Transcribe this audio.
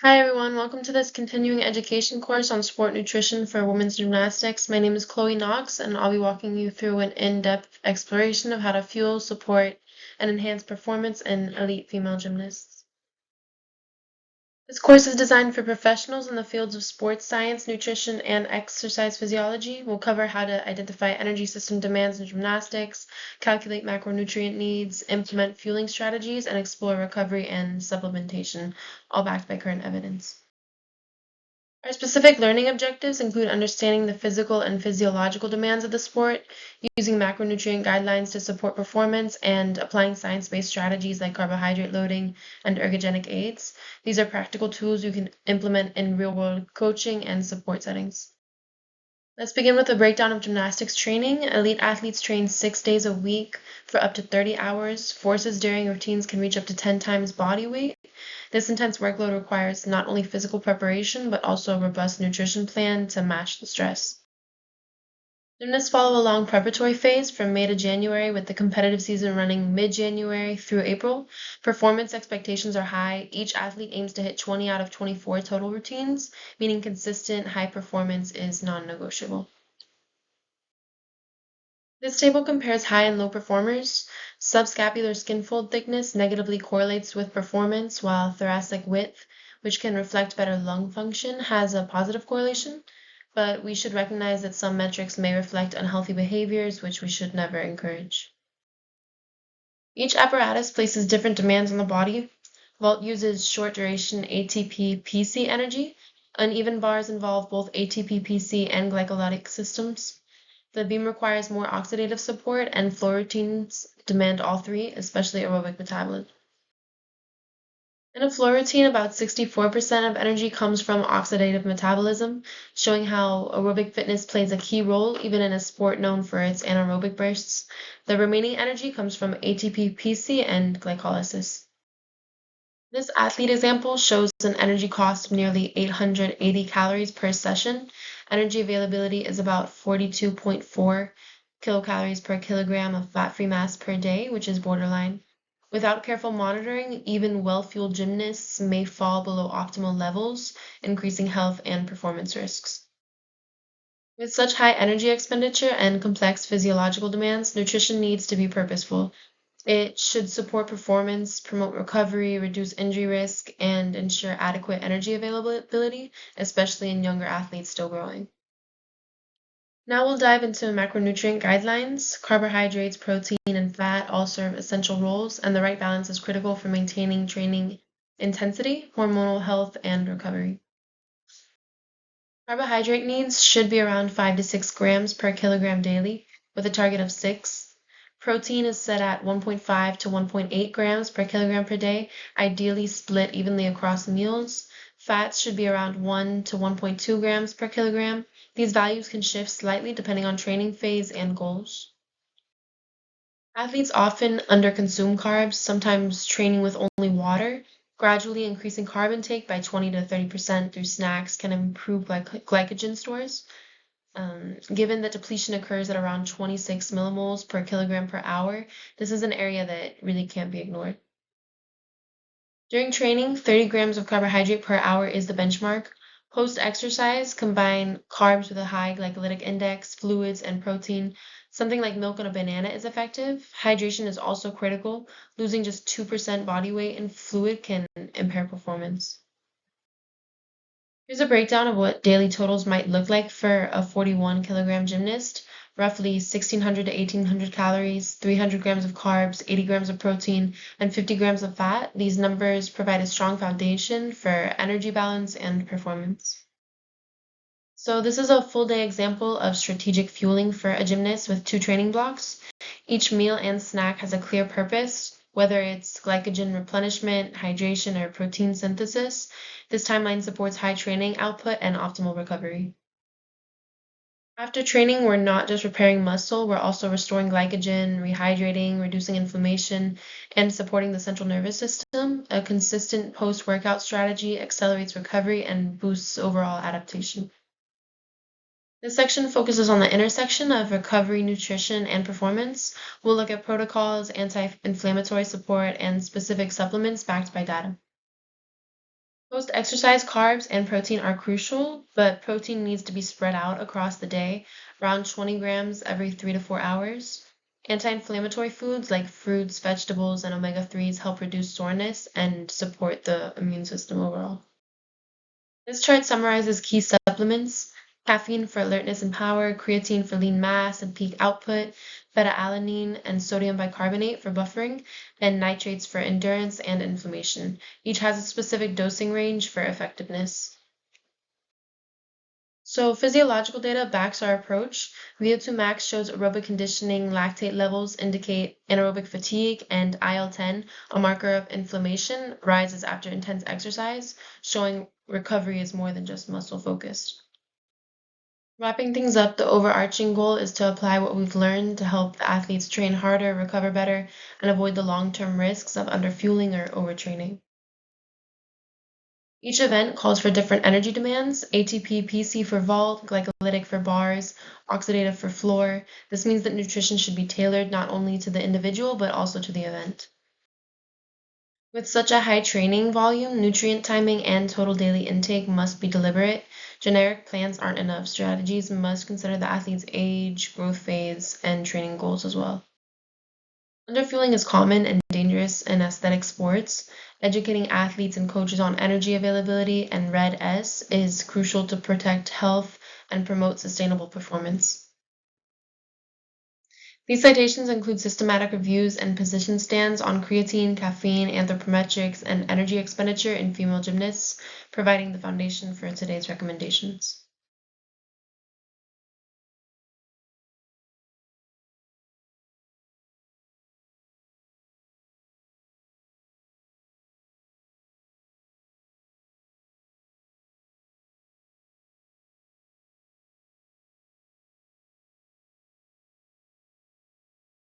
Hi everyone, welcome to this continuing education course on sport nutrition for women's gymnastics. My name is Chloe Knox, and I'll be walking you through an in-depth exploration of how to fuel, support, and enhance performance in elite female gymnasts. This course is designed for professionals in the fields of sports science, nutrition, and exercise physiology. We'll cover how to identify energy system demands in gymnastics, calculate macronutrient needs, implement fueling strategies, and explore recovery and supplementation, all backed by current evidence. Our specific learning objectives include understanding the physical and physiological demands of the sport, using macronutrient guidelines to support performance, and applying science-based strategies like carbohydrate loading and ergogenic aids. These are practical tools you can implement in real-world coaching and support settings. Let's begin with a breakdown of gymnastics training. Elite athletes train 6 days a week for up to 30 hours. Forces during routines can reach up to 10 times body weight. This intense workload requires not only physical preparation, but also a robust nutrition plan to match the stress. Gymnasts follow a long preparatory phase from May to January, with the competitive season running mid-January through April. Performance expectations are high. Each athlete aims to hit 20 out of 24 total routines, meaning consistent high performance is non-negotiable. This table compares high and low performers. Subscapular skin fold thickness negatively correlates with performance, while thoracic width, which can reflect better lung function, has a positive correlation. But we should recognize that some metrics may reflect unhealthy behaviors, which we should never encourage. Each apparatus places different demands on the body. Vault uses short duration ATP-PC energy. Uneven bars involve both ATP-PC and glycolytic systems. The beam requires more oxidative support, and floor routines demand all three, especially aerobic metabolism. In a floor routine, about 64% of energy comes from oxidative metabolism, showing how aerobic fitness plays a key role even in a sport known for its anaerobic bursts. The remaining energy comes from ATP-PC and glycolysis. This athlete example shows an energy cost of nearly 880 calories per session. Energy availability is about 42.4 kilocalories per kilogram of fat-free mass per day, which is borderline. Without careful monitoring, even well-fueled gymnasts may fall below optimal levels, increasing health and performance risks. With such high energy expenditure and complex physiological demands, nutrition needs to be purposeful. It should support performance, promote recovery, reduce injury risk, and ensure adequate energy availability, especially in younger athletes still growing. Now we'll dive into macronutrient guidelines. Carbohydrates, protein, and fat all serve essential roles, and the right balance is critical for maintaining training intensity, hormonal health, and recovery. Carbohydrate needs should be around 5 to 6 grams per kilogram daily, with a target of 6. Protein is set at 1.5 to 1.8 grams per kilogram per day, ideally split evenly across meals. Fats should be around 1 to 1.2 grams per kilogram. These values can shift slightly depending on training phase and goals. Athletes often underconsume carbs, sometimes training with only water. Gradually increasing carb intake by 20 to 30% through snacks can improve glycogen stores. Given that depletion occurs at around 26 millimoles per kilogram per hour, this is an area that really can't be ignored. During training, 30 grams of carbohydrate per hour is the benchmark. Post-exercise, combine carbs with a high glycolytic index, fluids, and protein. Something like milk and a banana is effective. Hydration is also critical. Losing just 2% body weight in fluid can impair performance. Here's a breakdown of what daily totals might look like for a 41 kilogram gymnast. Roughly 1,600 to 1,800 calories, 300 grams of carbs, 80 grams of protein, and 50 grams of fat. These numbers provide a strong foundation for energy balance and performance. So this is a full day example of strategic fueling for a gymnast with 2 training blocks. Each meal and snack has a clear purpose, whether it's glycogen replenishment, hydration, or protein synthesis. This timeline supports high training output and optimal recovery. After training, we're not just repairing muscle, we're also restoring glycogen, rehydrating, reducing inflammation, and supporting the central nervous system. A consistent post-workout strategy accelerates recovery and boosts overall adaptation. This section focuses on the intersection of recovery, nutrition, and performance. We'll look at protocols, anti-inflammatory support, and specific supplements backed by data. Post-exercise carbs and protein are crucial, but protein needs to be spread out across the day, around 20 grams every 3 to 4 hours. Anti-inflammatory foods like fruits, vegetables, and omega-3s help reduce soreness and support the immune system overall. This chart summarizes key supplements: caffeine for alertness and power, creatine for lean mass and peak output, beta-alanine and sodium bicarbonate for buffering, and nitrates for endurance and inflammation. Each has a specific dosing range for effectiveness. So physiological data backs our approach. VO2 max shows aerobic conditioning, lactate levels indicate anaerobic fatigue, and IL-10, a marker of inflammation, rises after intense exercise, showing recovery is more than just muscle focused. Wrapping things up, the overarching goal is to apply what we've learned to help the athletes train harder, recover better, and avoid the long-term risks of underfueling or overtraining. Each event calls for different energy demands: ATP PC for vault, glycolytic for bars, oxidative for floor. This means that nutrition should be tailored not only to the individual but also to the event. With such a high training volume, nutrient timing and total daily intake must be deliberate. Generic plans aren't enough. Strategies must consider the athlete's age, growth phase, and training goals as well. Underfueling is common and dangerous in athletic sports. Educating athletes and coaches on energy availability and RED-S is crucial to protect health and promote sustainable performance. These citations include systematic reviews and position stands on creatine, caffeine, anthropometrics, and energy expenditure in female gymnasts, providing the foundation for today's recommendations.